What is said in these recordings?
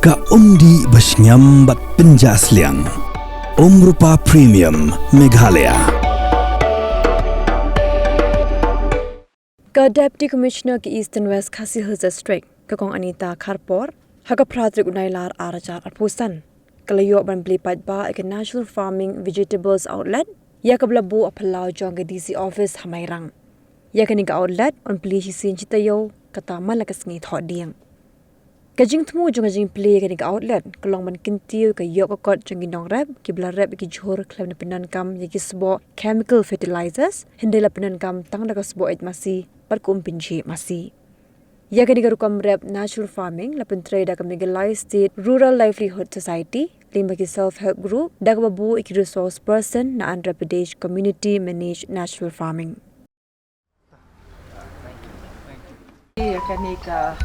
Ka undi basnyam bat penjasliang. Rupa Premium Meghalaya. Ka Deputy Commissioner ki Eastern West Khasi Hills District, Kakong Anita Kharpor, Haka Pradrik Unailar Arajar Arpusan. Kalayo ban blipat ba ek National Farming Vegetables Outlet, ya kablabu a Phyllaw jong ke DC Office Mairang. Ya kani ka outlet on pli hisin chitayo kata malakas Sngi Thohdieng. Kajing tmu jong kajing pli kani ka outlet kalong man kintiu ka yok kot jong ginong rep ki bla rep ki Jhur Khlem na penan kam ya ki sbo chemical fertilizers hindela penan kam tang da ka sbo et masi par kum pinji masi. Ya kani ka rukam rep natural farming la pentre da ka Meghalaya State Rural Livelihood Society limba ki self-help group da ka babu ik resource person na Andhra Pradesh community managed natural farming. Kanika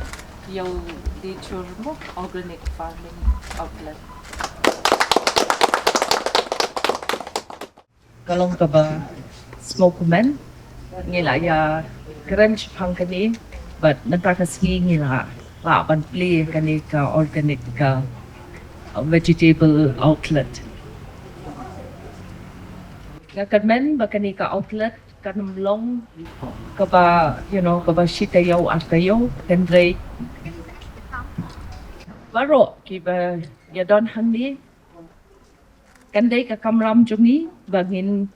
yung di Jhur mo organic farming outlet. Kalong ka ba smokeman ngila ya crunch pang kani but nagkakasgi ngila ban pli kanika organic vegetable outlet. Ngakamen ba kanika outlet kanumlong kaba kaba shitayaw atayaw tendre baro kiba yadon handi kanday ka kamram jungi bangin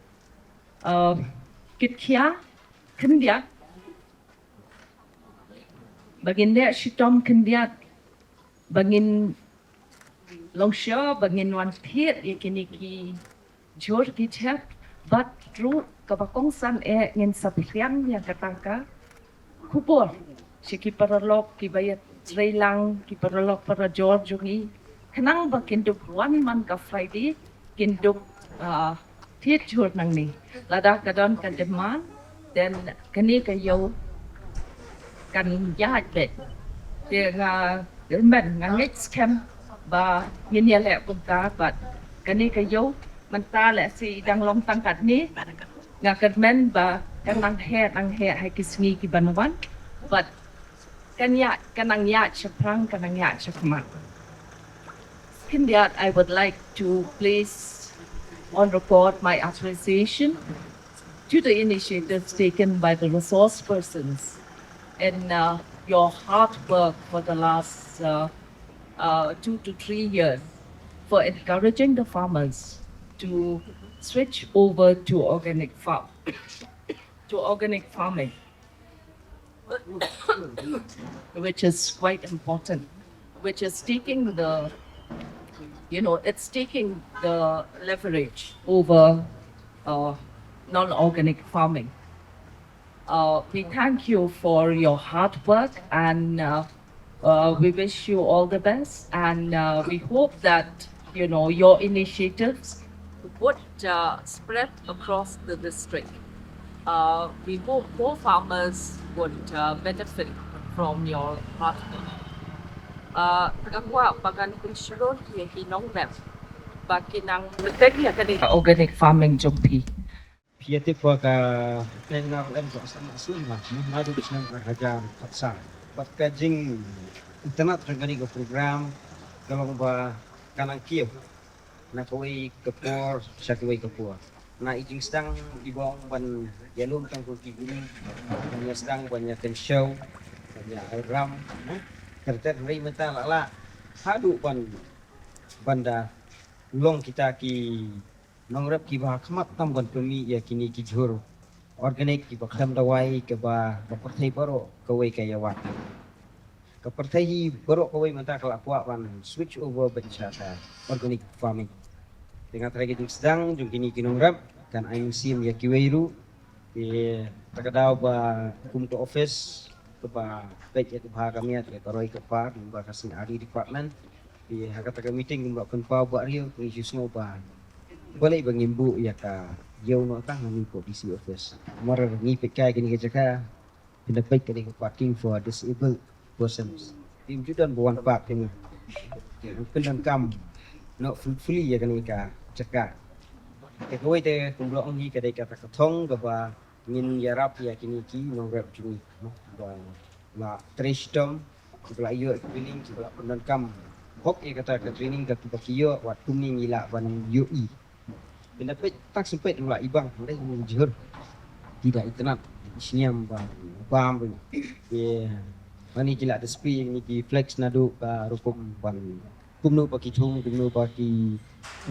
kitkia kandia bangin de shitom kandia bangin longsha bangin wan phet yakiniki Jhur ki chak but through kabakong san ngin sapriang yang katangka kupor siki paralok ki bayat trailang ki paralok para George jungi kanang ba kinduk one man ka Friday kinduk tiet Jhur nang ni lada kadon kan demand then kani kayo kan yahat bet dia men ngit scam ba yin ya le punta but kani kayo manta le si dang long tangkat ni ngakadmen ba kanang het hai kisngi ki banwan but kanang ya chaprang kanang ya chakma kindiat I would like to place on record my appreciation to the initiatives taken by the resource persons in your hard work for the last 2 to 3 years for encouraging the farmers to switch over to organic farming, which is quite important, which is taking the leverage over non-organic farming. We thank you for your hard work and we wish you all the best and we hope that your initiatives would spread across the district. We hope more farmers would benefit from your hard work. Bagan kunsulon kinong rep bakinang teknik kani organic farming jompi. Piati po ka penang ko sa masulma madu bisang kerja paksa. Packaging internet kani ko program kalau ba kanang kiew na kaway kapor sa kaway kapor na ijing stang di bawang ban yalong tang ko kiguni kanya stang banyak ten show kanya ram kerja rei mental ala hadu banda long kita ki nongrap ki ba khamat tam ban pemi ya kini ki Jhur organic ki ba kham Dawai ke ba perthai baro kaway kayawan ke perthai baro kaway mental kala puak ban switch over bencana organic farming dengan tragedi sedang jung kini kinongrap kan ayung sim ya kiweiru di takadaw ba kum to Ophis ke ba pek ya ba kami at taroi ke par ba kasing ari department di hakata meeting ba kun pa ba rio ni jusno ba boleh bangimbu ya ka yau no tang ni ko DC Office mar ni pekai kini kejaka pindapai kini parking for disabled persons tim judan buan pak kini penan kam no fully ya kini ka cakap kawai te kumblok ni kadai kata ketong ba ngin yarap ya kini ki nongrap juni ba la trishtom sebelah iyo feeling sebelah penan kam hok kata ke training ke pakio wat kuning ila ban UI pendapat tak sempit mula ibang mulai Jhur tidak internet senyam bam ye mani kila ada speed ni ki flex nadu ka rukum ban kumno paki thung kumno paki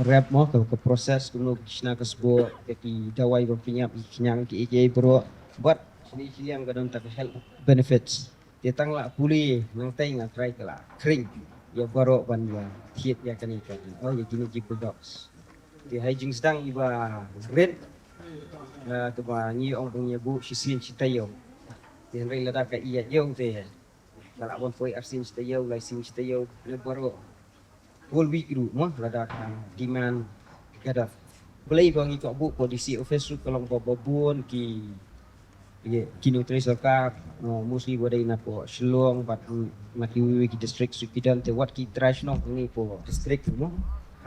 rap mo ke proses kumno kisna ke sbo ki dawai ko pinyap kinyang ki ej bro but sini yang kadang tak health benefits dia tangla puli nang tai nang try kala kring ya baro ban ya thiet ya kan ikan oh ya gini ji products dia hygiene sedang iba red ke ba ni ong punya bu sisin citayo dia rei lada ka iya yo te kala bon foi arsin citayo lai sin citayo le baro whole week ru mo lada ka demand kada boleh bang ikut bu polisi Ophis kalau babon ki ye kini tracer ka mostly wadai na po Shillong but maki ki district sukidan te wat ki trash no ni po district mo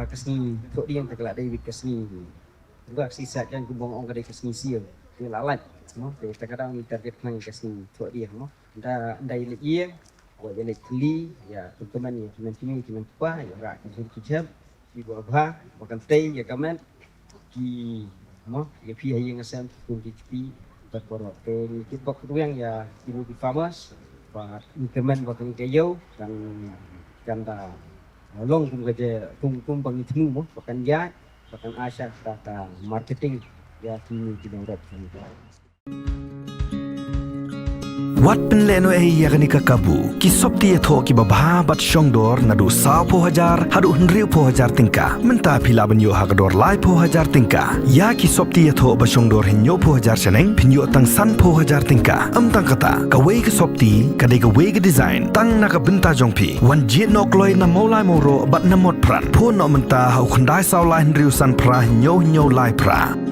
ha kasni Thohdieng te kala dai kasni enggak sisa kan kubong ong kadai kasni sia ni lalat mo te kadang ni target nang kasni Thohdieng mo da dai le ye wa le kli ya teman ni teman pa ya ra ki jam di bawah makan teh ya kamen ki mo ya pi yang asam pun di berkorot kita yang ya ibu di farmers và teman bakal kayu dan kanda long kum kerja kum bagi temu mo bahkan ya bahkan asya data marketing ya kini kita udah Wat penleno yakni kakabu ki sopti etho ki babha bat shongdor nadu sa po hajar hadu hnriu po hajar tingka menta phila banyo hakdor lai po hajar tingka ya ki sopti etho ba shongdor hinyo po hajar chaneng phinyo tang san po hajar tingka tang kata ka wei ki sopti ka de ka wei ki design tang na ka benta jongphi wan jit nok loi na molai moro bat na mot pran pho no menta hau khandai saw lai hnriu san pra hinyo lai pra